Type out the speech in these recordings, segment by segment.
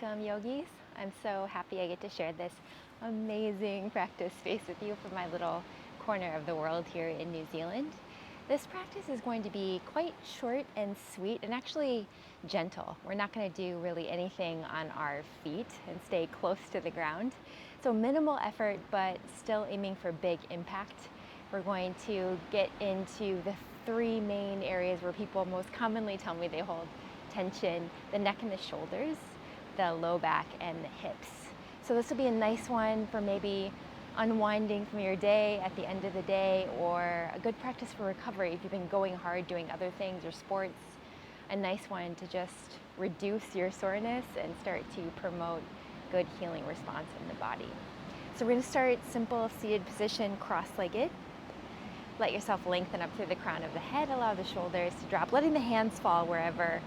Welcome, yogis. I'm so happy I get to share this amazing practice space with you from my little corner of the world here in New Zealand. This practice is going to be quite short and sweet and actually gentle. We're not going to do really anything on our feet and stay close to the ground. So minimal effort, but still aiming for big impact. We're going to get into the three main areas where people most commonly tell me they hold tension: the neck and the shoulders, the low back, and the hips. So this will be a nice one for maybe unwinding from your day at the end of the day, or a good practice for recovery if you've been going hard doing other things or sports. A nice one to just reduce your soreness and start to promote good healing response in the body. So we're going to start simple seated position, cross-legged. Let yourself lengthen up through the crown of the head. Allow the shoulders to drop, letting the hands fall wherever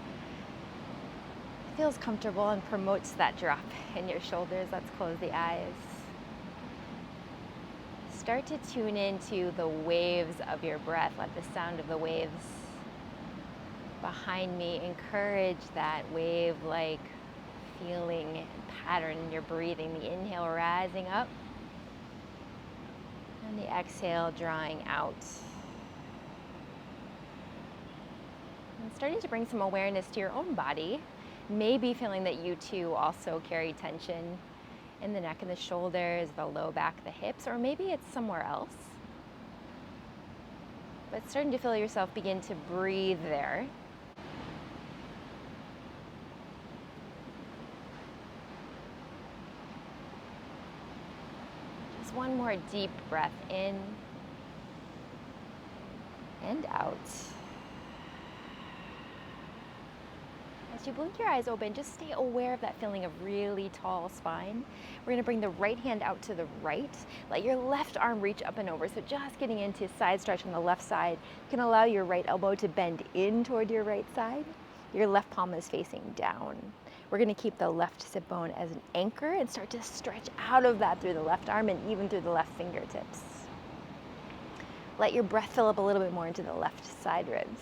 feels comfortable and promotes that drop in your shoulders. Let's close the eyes. Start to tune into the waves of your breath. Let the sound of the waves behind me encourage that wave-like feeling pattern in your breathing. The inhale rising up and the exhale drawing out. And starting to bring some awareness to your own body. Maybe feeling that you too also carry tension in the neck and the shoulders, the low back, the hips, or maybe it's somewhere else. But starting to feel yourself begin to breathe there. Just one more deep breath in and out. As you blink your eyes open, just stay aware of that feeling of really tall spine. We're going to bring the right hand out to the right. Let your left arm reach up and over. So just getting into side stretch on the left side. You can allow your right elbow to bend in toward your right side. Your left palm is facing down. We're going to keep the left sit bone as an anchor and start to stretch out of that through the left arm and even through the left fingertips. Let your breath fill up a little bit more into the left side ribs.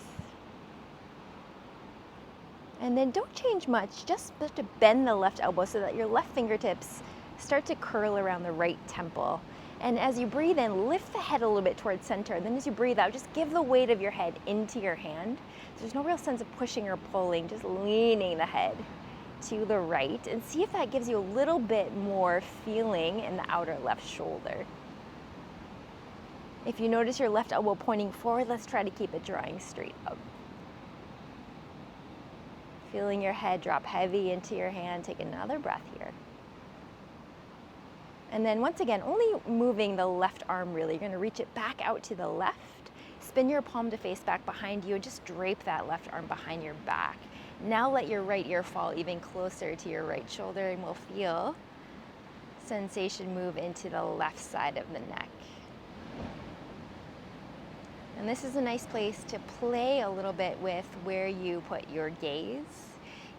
And then don't change much, just start to bend the left elbow so that your left fingertips start to curl around the right temple. And as you breathe in, lift the head a little bit towards center. And then as you breathe out, just give the weight of your head into your hand. So there's no real sense of pushing or pulling, just leaning the head to the right. And see if that gives you a little bit more feeling in the outer left shoulder. If you notice your left elbow pointing forward, let's try to keep it drawing straight up. Feeling your head drop heavy into your hand. Take another breath here. And then once again, only moving the left arm really. You're going to reach it back out to the left. Spin your palm to face back behind you and just drape that left arm behind your back. Now let your right ear fall even closer to your right shoulder, and we'll feel sensation move into the left side of the neck. And this is a nice place to play a little bit with where you put your gaze.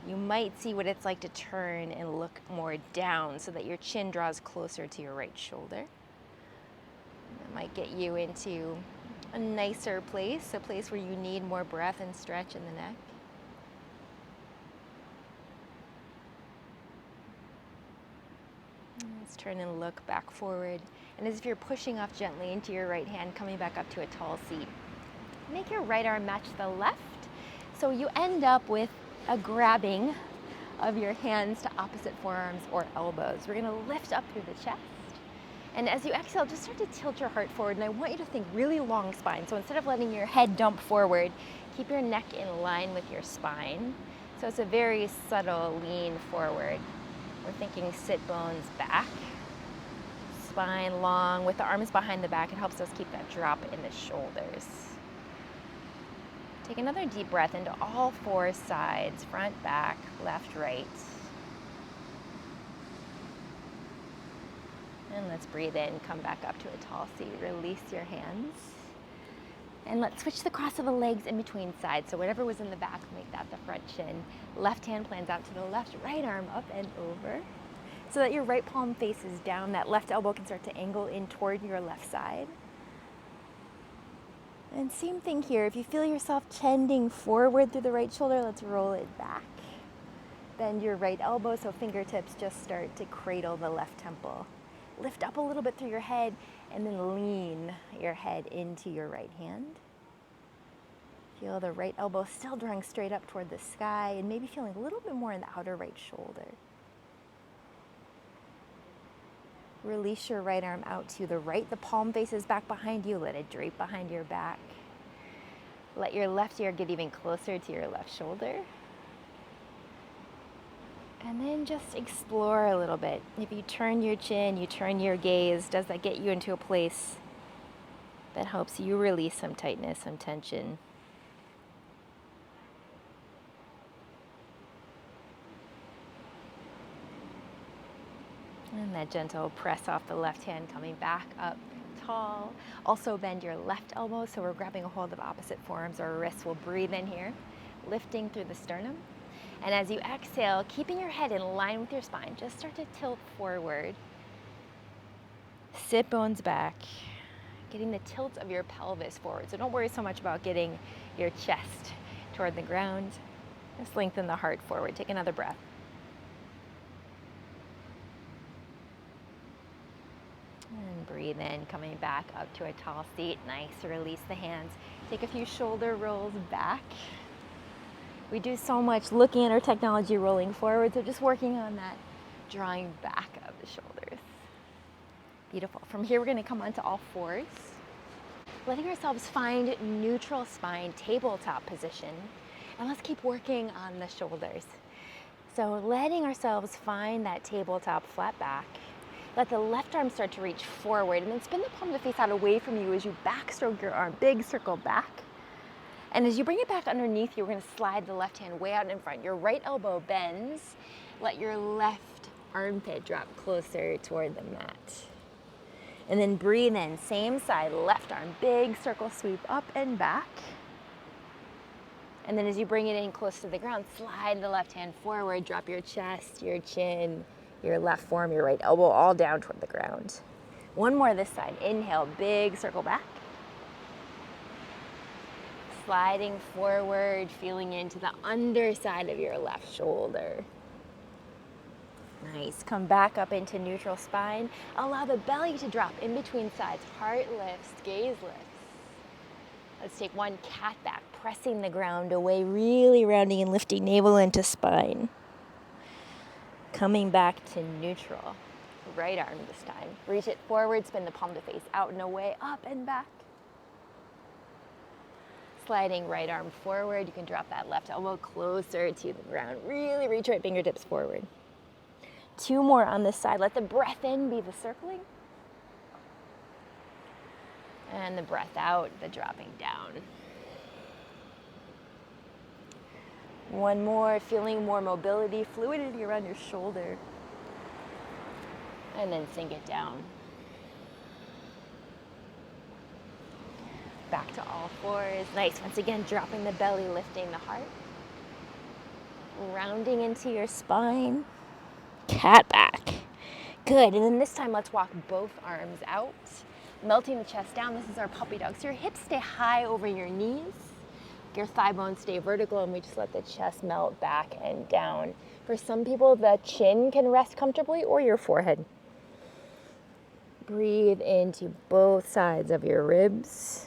You might see what it's like to turn and look more down so that your chin draws closer to your right shoulder. That might get you into a nicer place, a place where you need more breath and stretch in the neck. Let's turn and look back forward. And as if you're pushing off gently into your right hand, coming back up to a tall seat. Make your right arm match the left, so you end up with a grabbing of your hands to opposite forearms or elbows. We're going to lift up through the chest. And as you exhale, just start to tilt your heart forward. And I want you to think really long spine. So instead of letting your head dump forward, keep your neck in line with your spine. So it's a very subtle lean forward. We're thinking sit bones back. Spine long with the arms behind the back. It helps us keep that drop in the shoulders. Take another deep breath into all four sides, front, back, left, right. And let's breathe in, come back up to a tall seat. Release your hands. And let's switch the cross of the legs in between sides. So whatever was in the back, make that the front shin. Left hand plans out to the left, right arm up and over, so that your right palm faces down. That left elbow can start to angle in toward your left side. And same thing here. If you feel yourself tending forward through the right shoulder, let's roll it back. Bend your right elbow so fingertips just start to cradle the left temple. Lift up a little bit through your head and then lean your head into your right hand. Feel the right elbow still drawing straight up toward the sky and maybe feeling a little bit more in the outer right shoulder. Release your right arm out to the right. The palm faces back behind you. Let it drape behind your back. Let your left ear get even closer to your left shoulder. And then just explore a little bit. If you turn your chin, you turn your gaze, does that get you into a place that helps you release some tightness, some tension? And that gentle press off the left hand, coming back up tall. Also bend your left elbow, so we're grabbing a hold of opposite forearms or wrists. We'll breathe in here, lifting through the sternum. And as you exhale, keeping your head in line with your spine, just start to tilt forward. Sit bones back, getting the tilt of your pelvis forward. So don't worry so much about getting your chest toward the ground. Just lengthen the heart forward. Take another breath. And breathe in, coming back up to a tall seat. Nice, release the hands. Take a few shoulder rolls back. We do so much looking at our technology rolling forward, so just working on that drawing back of the shoulders. Beautiful. From here, we're going to come onto all fours, letting ourselves find neutral spine, tabletop position, and let's keep working on the shoulders. So letting ourselves find that tabletop flat back. Let the left arm start to reach forward, and then spin the palm of the face out away from you as you backstroke your arm, big circle back. And as you bring it back underneath you, we're going to slide the left hand way out in front. Your right elbow bends. Let your left armpit drop closer toward the mat. And then breathe in, same side, left arm, big circle sweep up and back. And then as you bring it in close to the ground, slide the left hand forward, drop your chest, your chin, your left forearm, your right elbow, all down toward the ground. One more this side. Inhale, big circle back. Sliding forward, feeling into the underside of your left shoulder. Nice. Come back up into neutral spine. Allow the belly to drop in between sides. Heart lifts, gaze lifts. Let's take one cat back, pressing the ground away, really rounding and lifting navel into spine. Coming back to neutral. Right arm this time. Reach it forward, spin the palm to face out and away, up and back. Sliding right arm forward, you can drop that left elbow closer to the ground. Really reach right fingertips forward. Two more on this side. Let the breath in be the circling. And the breath out, the dropping down. One more, feeling more mobility, fluidity around your shoulder. And then sink it down. Back to all fours. Nice. Once again, dropping the belly, lifting the heart. Rounding into your spine. Cat back. Good. And then this time, let's walk both arms out. Melting the chest down. This is our puppy dog. So your hips stay high over your knees. Your thigh bones stay vertical, and we just let the chest melt back and down. For some people, the chin can rest comfortably, or your forehead. Breathe into both sides of your ribs.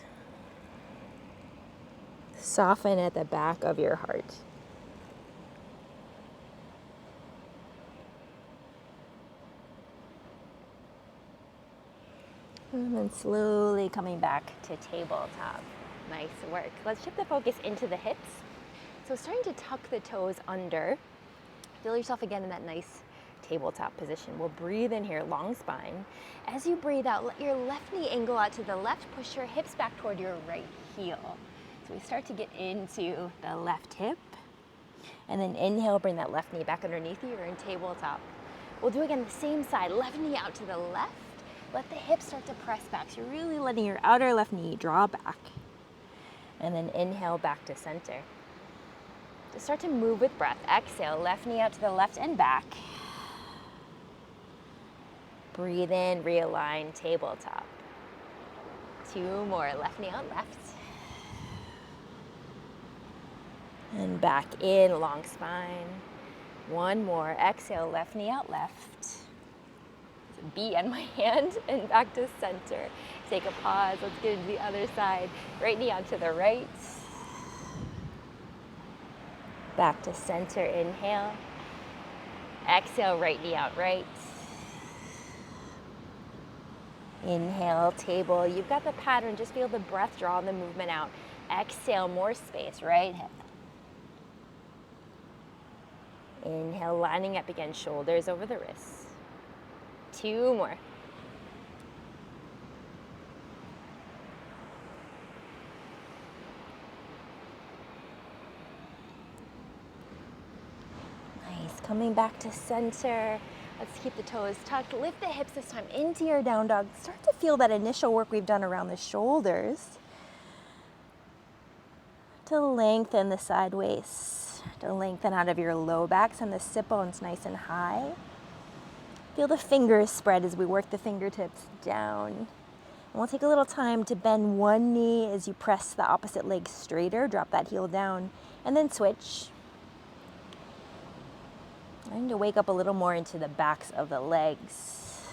Soften at the back of your heart. And then slowly coming back to tabletop. Nice work. Let's shift the focus into the hips. So starting to tuck the toes under. Feel yourself again in that nice tabletop position. We'll breathe in here, long spine. As you breathe out, let your left knee angle out to the left. Push your hips back toward your right heel. So we start to get into the left hip. And then inhale, bring that left knee back underneath you. You're in tabletop. We'll do again the same side. Left knee out to the left. Let the hips start to press back. So you're really letting your outer left knee draw back. And then inhale back to center. Just start to move with breath. Exhale, left knee out to the left and back. Breathe in, realign, tabletop. Two more, left knee out, left. And back in, long spine. One more. Exhale, left knee out, left. There's a B on my hand, and back to center. Take a pause. Let's get into the other side. Right knee out to the right. Back to center. Inhale. Exhale, right knee out, right. Inhale, table. You've got the pattern. Just feel the breath draw the movement out. Exhale, more space, right hip. Inhale, lining up again, shoulders over the wrists. 2 more. Nice, coming back to center. Let's keep the toes tucked. Lift the hips this time into your down dog. Start to feel that initial work we've done around the shoulders to lengthen the side waist, to lengthen out of your low back, send the sit bones nice and high. Feel the fingers spread as we work the fingertips down. And we'll take a little time to bend one knee as you press the opposite leg straighter, drop that heel down, and then switch. I need to wake up a little more into the backs of the legs.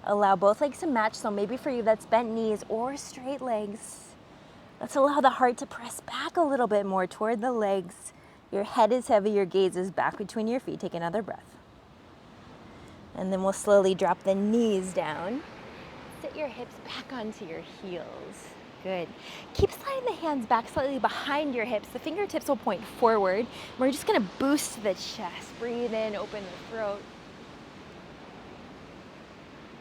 Allow both legs to match, so maybe for you that's bent knees or straight legs. Let's allow the heart to press back a little bit more toward the legs. Your head is heavy, your gaze is back between your feet. Take another breath. And then we'll slowly drop the knees down. Sit your hips back onto your heels. Good. Keep sliding the hands back slightly behind your hips. The fingertips will point forward. We're just going to boost the chest. Breathe in, open the throat.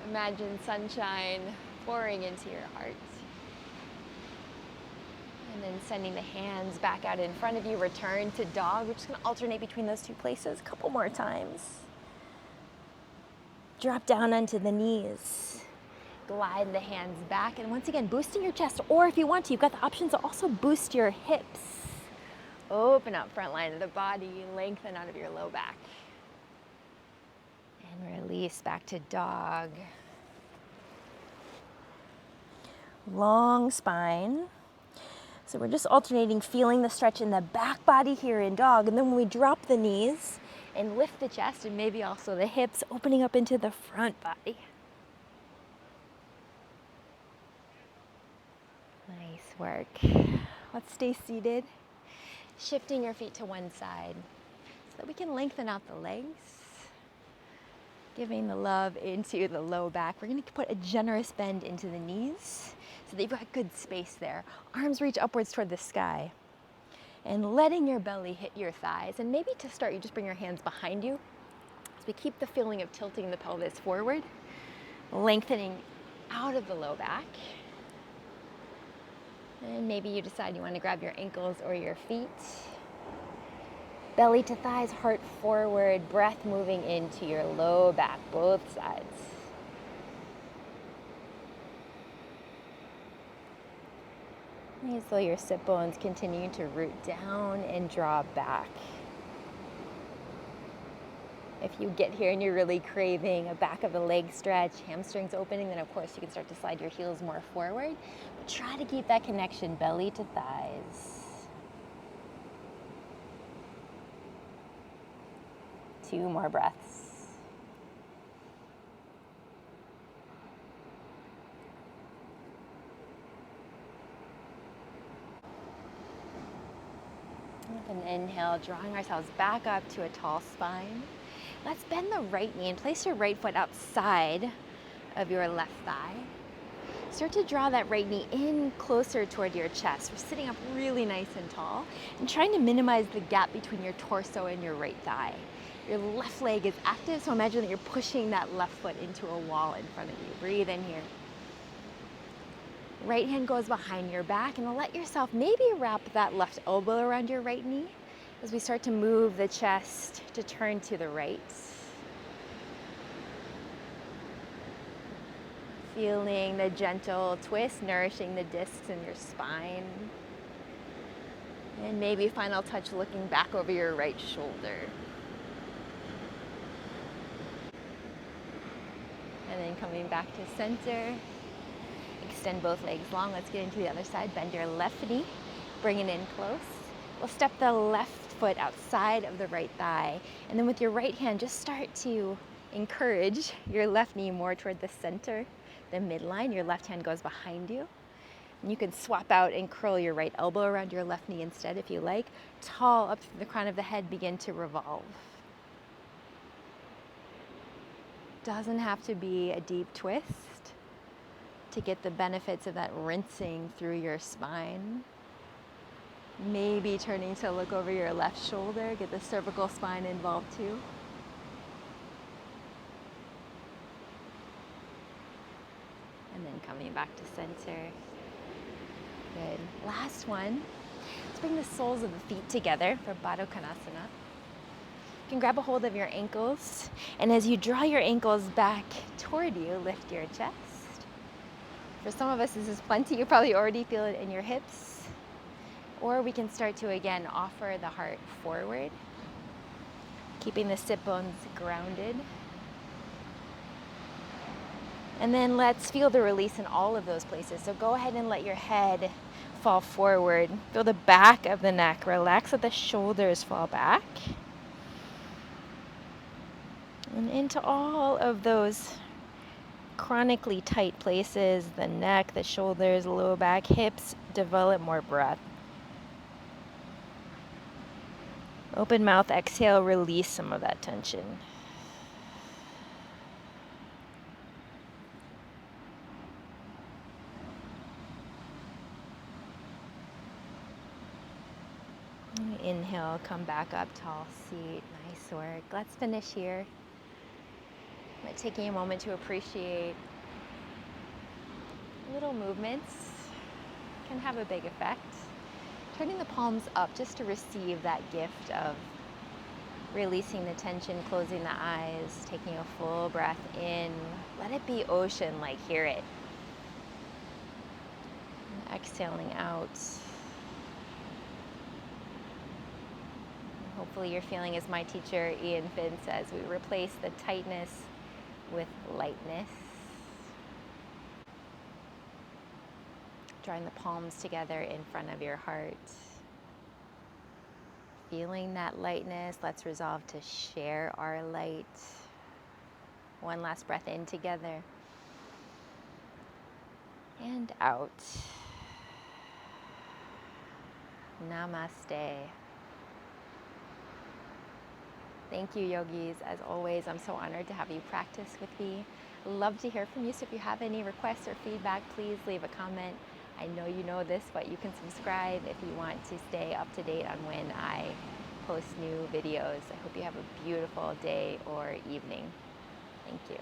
Imagine sunshine pouring into your heart. And then sending the hands back out in front of you. Return to dog. We're just going to alternate between those two places a couple more times. Drop down onto the knees. Glide the hands back, and once again, boosting your chest, or if you want to, you've got the option to also boost your hips. Open up front line of the body, lengthen out of your low back. And release back to dog. Long spine. So we're just alternating, feeling the stretch in the back body here in dog, and then when we drop the knees and lift the chest and maybe also the hips, opening up into the front body. Nice work. Let's stay seated, shifting your feet to one side so that we can lengthen out the legs, giving the love into the low back. We're going to put a generous bend into the knees so that you've got good space there. Arms reach upwards toward the sky and letting your belly hit your thighs. And maybe to start, you just bring your hands behind you as we keep the feeling of tilting the pelvis forward, lengthening out of the low back. And maybe you decide you want to grab your ankles or your feet. Belly to thighs, heart forward, breath moving into your low back, both sides. As though your sit bones continue to root down and draw back. If you get here and you're really craving a back of the leg stretch, hamstrings opening, then of course you can start to slide your heels more forward. But try to keep that connection belly to thighs. 2 more breaths. With an inhale, drawing ourselves back up to a tall spine. Let's bend the right knee and place your right foot outside of your left thigh. Start to draw that right knee in closer toward your chest. We're sitting up really nice and tall and trying to minimize the gap between your torso and your right thigh. Your left leg is active, so imagine that you're pushing that left foot into a wall in front of you. Breathe in here. Right hand goes behind your back, and let yourself maybe wrap that left elbow around your right knee as we start to move the chest to turn to the right. Feeling the gentle twist, nourishing the discs in your spine. And maybe final touch, looking back over your right shoulder. And then coming back to center. Extend both legs long. Let's get into the other side. Bend your left knee. Bring it in close. We'll step the left foot outside of the right thigh, and then with your right hand, just start to encourage your left knee more toward the center, the midline. Your left hand goes behind you. And you can swap out and curl your right elbow around your left knee instead if you like. Tall up through the crown of the head, begin to revolve. Doesn't have to be a deep twist to get the benefits of that rinsing through your spine. Maybe turning to look over your left shoulder, get the cervical spine involved too. And then coming back to center. Good. Last one. Let's bring the soles of the feet together for Baddha Konasana. You can grab a hold of your ankles, and as you draw your ankles back toward you, lift your chest. For some of us, this is plenty. You probably already feel it in your hips. Or we can start to, again, offer the heart forward, keeping the sit bones grounded. And then let's feel the release in all of those places. So go ahead and let your head fall forward. Feel the back of the neck. Relax, let the shoulders fall back. And into all of those chronically tight places, the neck, the shoulders, low back, hips, develop more breath. Open mouth, exhale, release some of that tension. Inhale, come back up, tall seat, nice work. Let's finish here. Taking a moment to appreciate little movements can have a big effect. Turning the palms up just to receive that gift of releasing the tension, closing the eyes, taking a full breath in. Let it be ocean, like hear it. And exhaling out. Hopefully you're feeling, as my teacher Ian Finn says, we replace the tightness with lightness. Drawing the palms together in front of your heart. Feeling that lightness, let's resolve to share our light. One last breath in together. And out. Namaste. Thank you, yogis. As always, I'm so honored to have you practice with me. Love to hear from you. So if you have any requests or feedback, please leave a comment. I know you know this, but you can subscribe if you want to stay up to date on when I post new videos. I hope you have a beautiful day or evening. Thank you.